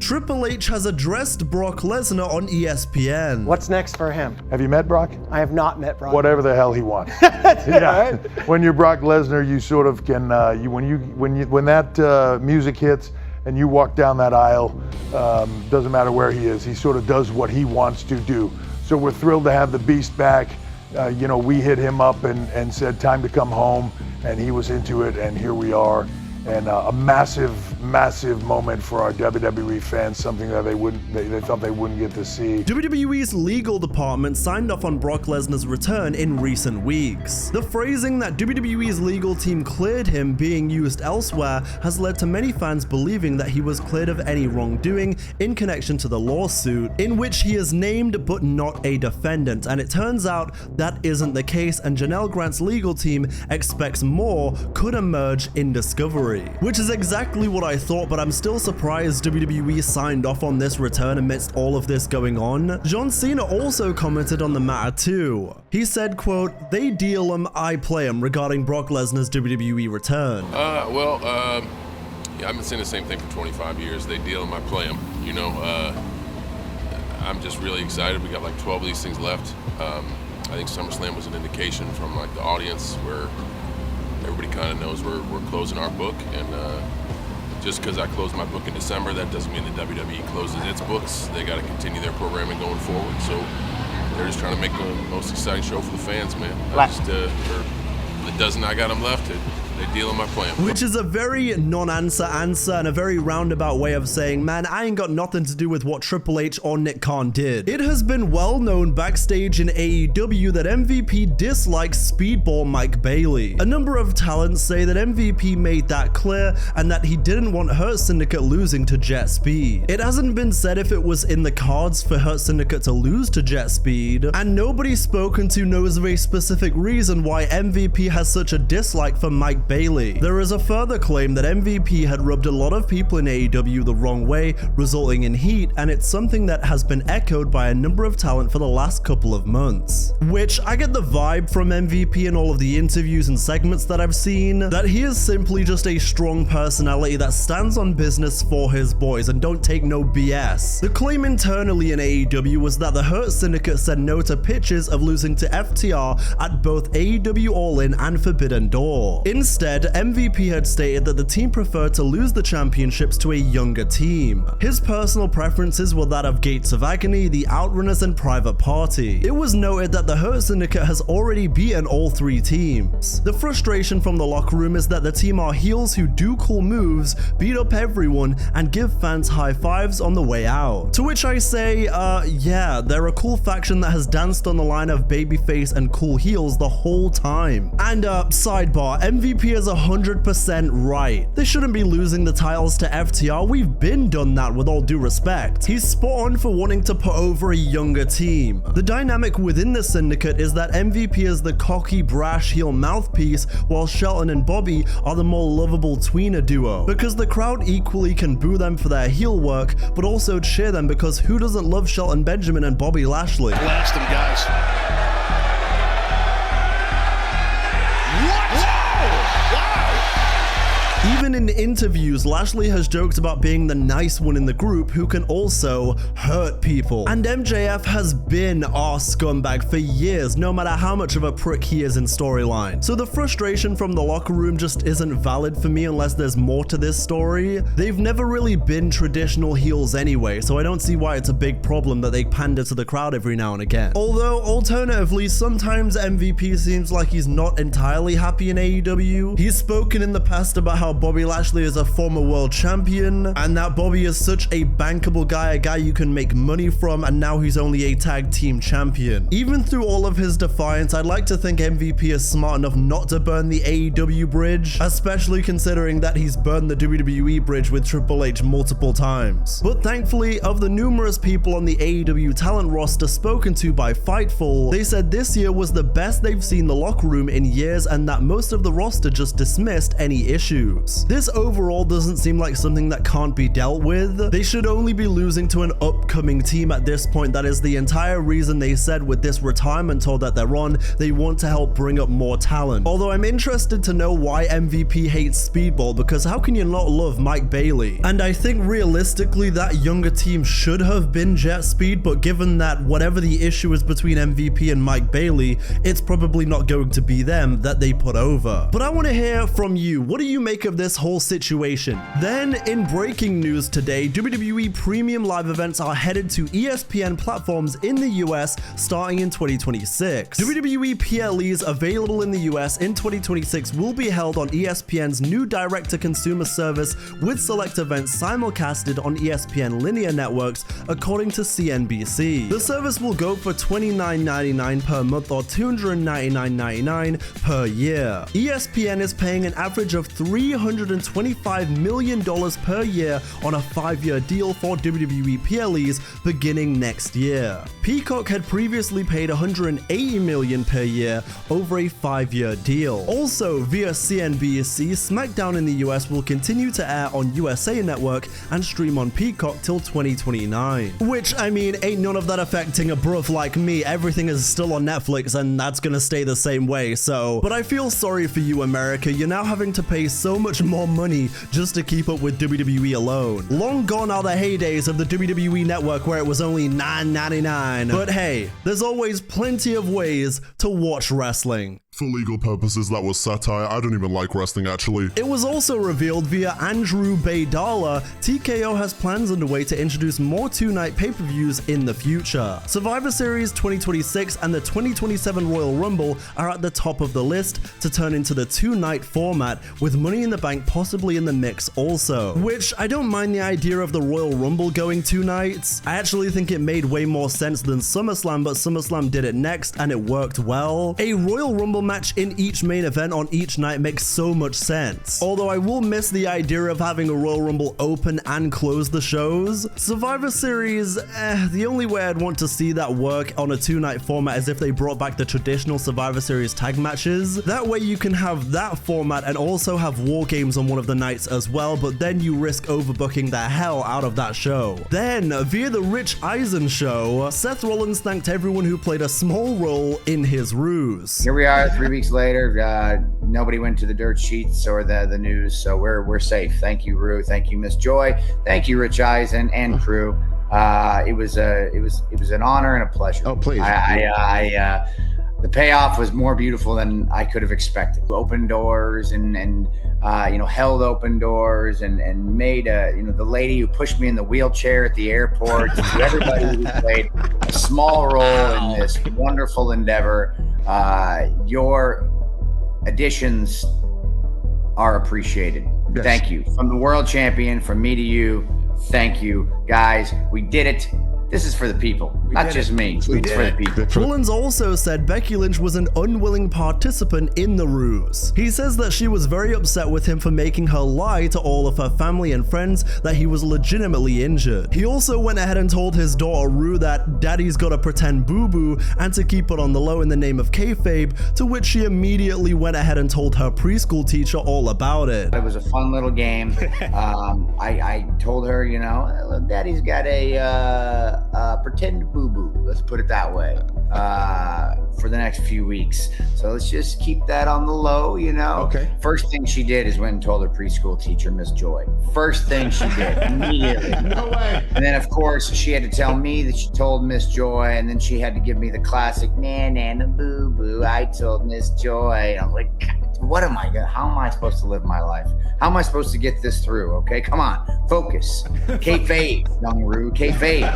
Triple H has addressed Brock Lesnar on ESPN. What's next for him? Have you met Brock? I have not met Brock. Whatever the hell he wants. That's it, right? When you're Brock Lesnar, you sort of can. When that music hits and you walk down that aisle, doesn't matter where he is. He sort of does what he wants to do. So we're thrilled to have the Beast back. We hit him up and said time to come home, and he was into it, and here we are. And a massive, massive moment for our WWE fans, something that they thought they wouldn't get to see. WWE's legal department signed off on Brock Lesnar's return in recent weeks. The phrasing that WWE's legal team cleared him being used elsewhere has led to many fans believing that he was cleared of any wrongdoing in connection to the lawsuit, in which he is named but not a defendant, and it turns out that isn't the case, and Janel Grant's legal team expects more could emerge in Discovery. Which is exactly what I thought, but I'm still surprised WWE signed off on this return amidst all of this going on. John Cena also commented on the matter too. He said, quote, "They deal 'em, I play 'em," regarding Brock Lesnar's WWE return. I've been saying the same thing for 25 years. They deal 'em, I play 'em. I'm just really excited. We got like 12 of these things left. I think SummerSlam was an indication from like the audience where everybody kind of knows we're closing our book, and just because I closed my book in December, that doesn't mean that WWE closes its books. They got to continue their programming going forward, so they're just trying to make the most exciting show for the fans, man. For the dozen I got them left, they deal in my plan. Which is a very non-answer answer and a very roundabout way of saying, man, I ain't got nothing to do with what Triple H or Nick Khan did. It has been well known backstage in AEW that MVP dislikes Speedball Mike Bailey. A number of talents say that MVP made that clear and that he didn't want Hurt Syndicate losing to Jet Speed. It hasn't been said if it was in the cards for Hurt Syndicate to lose to Jet Speed, and nobody spoken to knows of a specific reason why MVP has such a dislike for Mike Bailey. There is a further claim that MVP had rubbed a lot of people in AEW the wrong way, resulting in heat, and it's something that has been echoed by a number of talent for the last couple of months. Which, I get the vibe from MVP in all of the interviews and segments that I've seen, that he is simply just a strong personality that stands on business for his boys and don't take no BS. The claim internally in AEW was that the Hurt Syndicate said no to pitches of losing to FTR at both AEW All In and Forbidden Door. Instead, MVP had stated that the team preferred to lose the championships to a younger team. His personal preferences were that of Gates of Agony, the Outrunners, and Private Party. It was noted that the Hurt Syndicate has already beaten all three teams. The frustration from the locker room is that the team are heels who do cool moves, beat up everyone, and give fans high fives on the way out. To which I say, yeah, they're a cool faction that has danced on the line of babyface and cool heels the whole time. And sidebar, MVP is 100% right. They shouldn't be losing the titles to FTR. We've been done that, with all due respect. He's spot on for wanting to put over a younger team. The dynamic within the Syndicate is that MVP is the cocky, brash heel mouthpiece, while Shelton and Bobby are the more lovable tweener duo. Because the crowd equally can boo them for their heel work, but also cheer them because who doesn't love Shelton Benjamin and Bobby Lashley? Blast them, guys. Even in interviews, Lashley has joked about being the nice one in the group who can also hurt people. And MJF has been our scumbag for years, no matter how much of a prick he is in storyline. So the frustration from the locker room just isn't valid for me unless there's more to this story. They've never really been traditional heels anyway, so I don't see why it's a big problem that they pander to the crowd every now and again. Although, alternatively, sometimes MVP seems like he's not entirely happy in AEW. He's spoken in the past about how Bobby Lashley is a former world champion, and that Bobby is such a bankable guy, a guy you can make money from, and now he's only a tag team champion. Even through all of his defiance, I'd like to think MVP is smart enough not to burn the AEW bridge, especially considering that he's burned the WWE bridge with Triple H multiple times. But thankfully, of the numerous people on the AEW talent roster spoken to by Fightful, they said this year was the best they've seen the locker room in years, and that most of the roster just dismissed any issues. This overall doesn't seem like something that can't be dealt with. They should only be losing to an upcoming team at this point. That is the entire reason they said with this retirement tour that they're on, they want to help bring up more talent. Although I'm interested to know why MVP hates Speedball, because how can you not love Mike Bailey? And I think realistically that younger team should have been Jet Speed, but given that whatever the issue is between MVP and Mike Bailey, it's probably not going to be them that they put over. But I want to hear from you. What do you make of this whole situation? Then in breaking news today, WWE Premium Live events are headed to ESPN platforms in the US starting in 2026. WWE PLEs available in the US in 2026 will be held on ESPN's new direct-to-consumer service with select events simulcasted on ESPN linear networks, according to CNBC. The service will go for $29.99 per month or $299.99 per year. ESPN is paying an average of $325 million per year on a 5-year deal for WWE PLEs beginning next year. Peacock had previously paid $180 million per year over a 5-year deal. Also, via CNBC, SmackDown in the US will continue to air on USA Network and stream on Peacock till 2029. Which, I mean, ain't none of that affecting a bruv like me. Everything is still on Netflix and that's gonna stay the same way, so. But I feel sorry for you, America. You're now having to pay so much more money just to keep up with WWE alone. Long gone are the heydays of the WWE Network where it was only $9.99. But hey, there's always plenty of ways to watch wrestling. For legal purposes, that was satire. I don't even like wrestling, actually. It was also revealed via Andrew Baydala, TKO has plans underway to introduce more 2-night pay-per-views in the future. Survivor Series 2026 and the 2027 Royal Rumble are at the top of the list to turn into the 2-night format, with Money in the Bank possibly in the mix also. Which, I don't mind the idea of the Royal Rumble going 2 nights. I actually think it made way more sense than SummerSlam, but SummerSlam did it next and it worked well. A Royal Rumble match in each main event on each night makes so much sense. Although I will miss the idea of having a Royal Rumble open and close the shows. Survivor Series, the only way I'd want to see that work on a 2-night format is if they brought back the traditional Survivor Series tag matches. That way you can have that format and also have War Games on one of the nights as well, but then you risk overbooking the hell out of that show. Then, via the Rich Eisen show, Seth Rollins thanked everyone who played a small role in his ruse. Here we are 3 weeks later. Nobody went to the dirt sheets or the news, so we're safe. Thank you, Rue. Thank you, Miss Joy. Thank you, Rich Eisen and crew. It was an honor and a pleasure. Oh, please. The payoff was more beautiful than I could have expected. Open doors and held open doors and made the lady who pushed me in the wheelchair at the airport, to everybody who played a small role in this wonderful endeavor. Your additions are appreciated. Yes. Thank you. From the world champion, from me to you, thank you. Guys, we did it. This is for the people, not just me. It's for the people. Rollins also said Becky Lynch was an unwilling participant in the ruse. He says that she was very upset with him for making her lie to all of her family and friends that he was legitimately injured. He also went ahead and told his daughter Rue that daddy's gotta pretend boo-boo and to keep it on the low in the name of kayfabe, to which she immediately went ahead and told her preschool teacher all about it. It was a fun little game. I told her, look, daddy's got a pretend boo-boo, let's put it that way, for the next few weeks. So let's just keep that on the low, Okay. First thing she did is went and told her preschool teacher, Miss Joy. First thing she did, immediately. No way. And then, of course, she had to tell me that she told Miss Joy, and then she had to give me the classic, nana boo-boo, I told Miss Joy. And I'm like, how am I supposed to live my life? How am I supposed to get this through? Okay, come on, focus. Kayfabe, young Rue, kayfabe.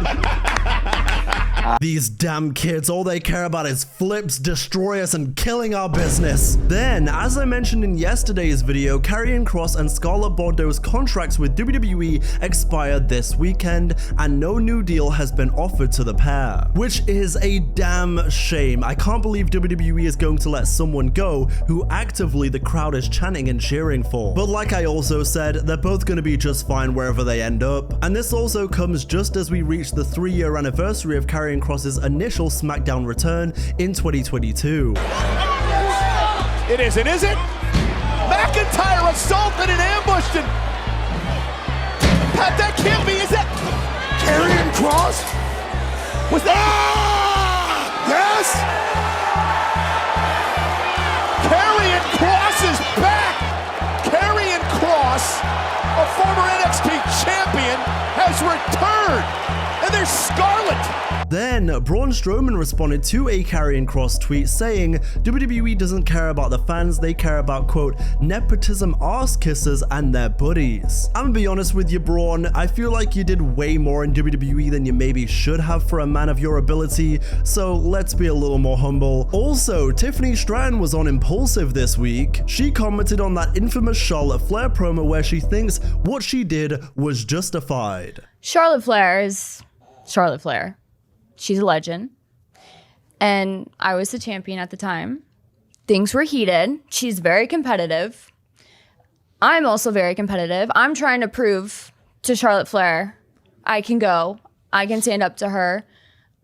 These damn kids, all they care about is flips, destroy us, and killing our business. Then, as I mentioned in yesterday's video, Karrion Kross and Scarlett Bordeaux's contracts with WWE expired this weekend, and no new deal has been offered to the pair. Which is a damn shame. I can't believe WWE is going to let someone go who actively the crowd is chanting and cheering for. But like I also said, they're both going to be just fine wherever they end up. And this also comes just as we reach the 3-year anniversary of Karrion Kross's initial SmackDown return in 2022. It isn't, is it? Back McIntyre assaulted and ambushed and Pat, that can't be, is that Karrion Kross? Was that? Yes! Karrion Kross is back! Karrion Kross, a former NXT champion, has returned! And there's Scarlett! Then, Braun Strowman responded to a Karrion Kross tweet saying, WWE doesn't care about the fans, they care about, quote, nepotism arse kissers and their buddies. I'm gonna be honest with you, Braun, I feel like you did way more in WWE than you maybe should have for a man of your ability, so let's be a little more humble. Also, Tiffany Stratton was on Impulsive this week. She commented on that infamous Charlotte Flair promo where she thinks what she did was justified. Charlotte Flair is Charlotte Flair. She's a legend. And I was the champion at the time. Things were heated. She's very competitive. I'm also very competitive. I'm trying to prove to Charlotte Flair, I can go. I can stand up to her.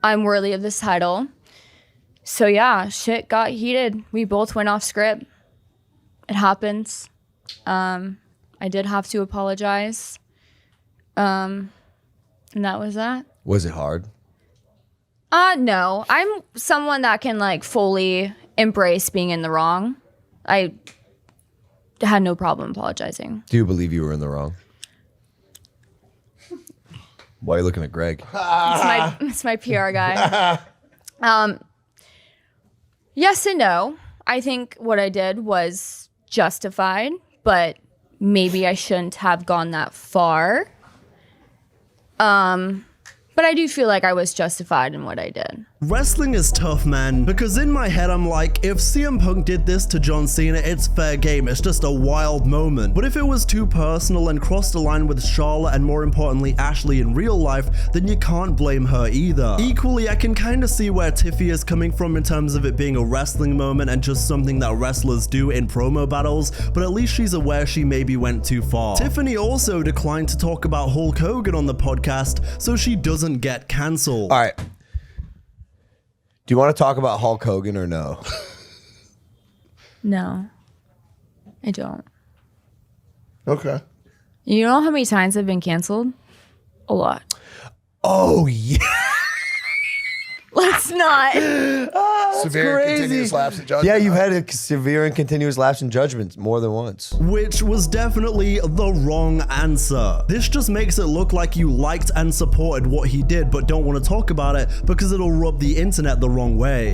I'm worthy of this title. So yeah, shit got heated. We both went off script. It happens. I did have to apologize. And that was that. Was it hard? No. I'm someone that can like fully embrace being in the wrong. I had no problem apologizing. Do you believe you were in the wrong? Why are you looking at Greg? It's my PR guy. Yes and no. I think what I did was justified, but maybe I shouldn't have gone that far. But I do feel like I was justified in what I did. Wrestling is tough, man, because in my head I'm like, if CM Punk did this to John Cena, it's fair game, it's just a wild moment. But if it was too personal and crossed the line with Charlotte and more importantly Ashley in real life, then you can't blame her either. Equally, I can kind of see where Tiffy is coming from in terms of it being a wrestling moment and just something that wrestlers do in promo battles, but at least she's aware she maybe went too far. Tiffany also declined to talk about Hulk Hogan on the podcast, so she doesn't get cancelled. All right. Do you want to talk about Hulk Hogan or no? No, I don't. Okay. You know how many times I've been canceled? A lot. Oh, yeah. Let's not. Severe and continuous lapse in judgment. Yeah, you've had a severe and continuous lapse in judgment more than once. Which was definitely the wrong answer. This just makes it look like you liked and supported what he did but don't want to talk about it because it'll rub the internet the wrong way.